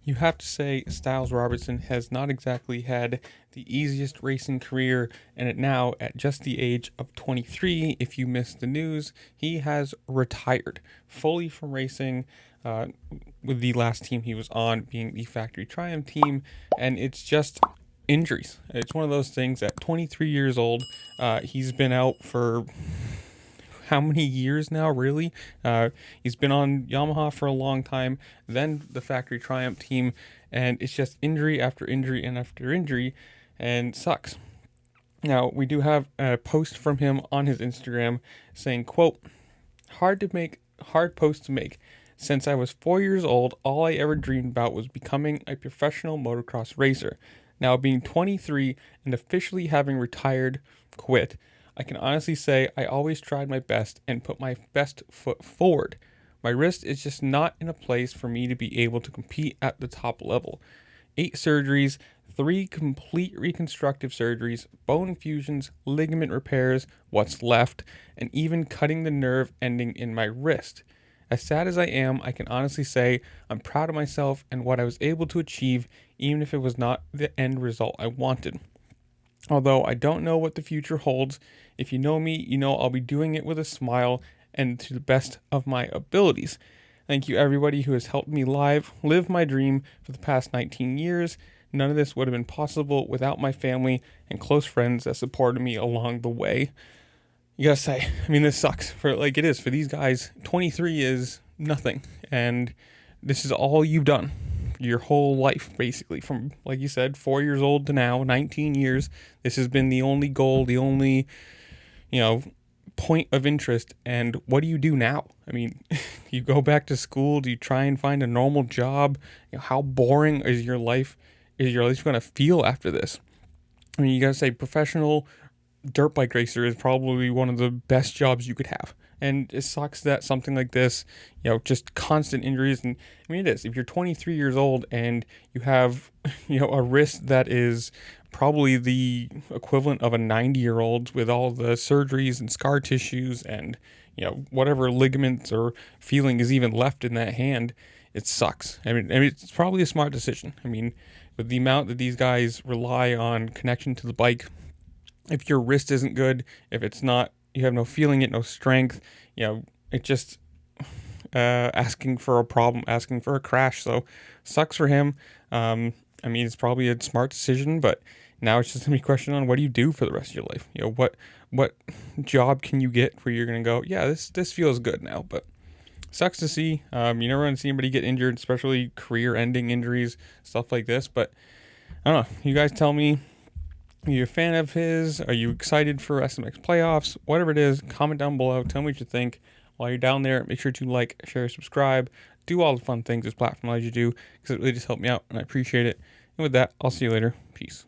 You have to say Stilez Robertson has not exactly had the easiest racing career, and now, at just the age of 23, if you missed the news, he has retired fully from racing, uh, with the last team he was on being the Factory Triumph team, and it's just injuries. It's one of those things at 23 years old, he's been out for how many years now, really? He's been on Yamaha for a long time, then the Factory Triumph team, and it's just injury after injury and after injury, and sucks. Now, we do have a post from him on his Instagram saying, quote, hard post to make. Since I was 4 years old, all I ever dreamed about was becoming a professional motocross racer. Now, being 23 and officially having quit, I can honestly say I always tried my best and put my best foot forward. My wrist is just not in a place for me to be able to compete at the top level. 8 surgeries, 3 complete reconstructive surgeries, bone fusions, ligament repairs, what's left, and even cutting the nerve ending in my wrist. As sad as I am, I can honestly say I'm proud of myself and what I was able to achieve, even if it was not the end result I wanted. Although I don't know what the future holds, if you know me, you know I'll be doing it with a smile and to the best of my abilities. Thank you, everybody who has helped me live my dream for the past 19 years. None of this would have been possible without my family and close friends that supported me along the way. You gotta say, this sucks it is for these guys. 23 is nothing, and this is all you've done your whole life, basically, from, like you said, 4 years old to now, 19 years. This has been the only goal, the only, point of interest. And what do you do now? You go back to school? Do you try and find a normal job? How boring is your life? Is your life going to feel after this? You gotta say, professional dirt bike racer is probably one of the best jobs you could have. And it sucks that something like this, just constant injuries. And it is. If you're 23 years old and you have, a wrist that is probably the equivalent of a 90-year-old with all the surgeries and scar tissues and, whatever ligaments or feeling is even left in that hand, it sucks. It's probably a smart decision. With the amount that these guys rely on connection to the bike, if your wrist isn't good, if it's not, you have no feeling it, no strength, it just asking for a problem, asking for a crash. So sucks for him. It's probably a smart decision, but now it's just gonna be a question on what do you do for the rest of your life? What job can you get where you're gonna go, yeah, this feels good now. But sucks to see. You never want to see anybody get injured, especially career-ending injuries, stuff like this. But I don't know. You guys tell me. Are you a fan of his? Are you excited for SMX playoffs? Whatever it is, comment down below. Tell me what you think. While you're down there, make sure to like, share, subscribe. Do all the fun things this platform allows you to do, because it really just helped me out, and I appreciate it. And with that, I'll see you later. Peace.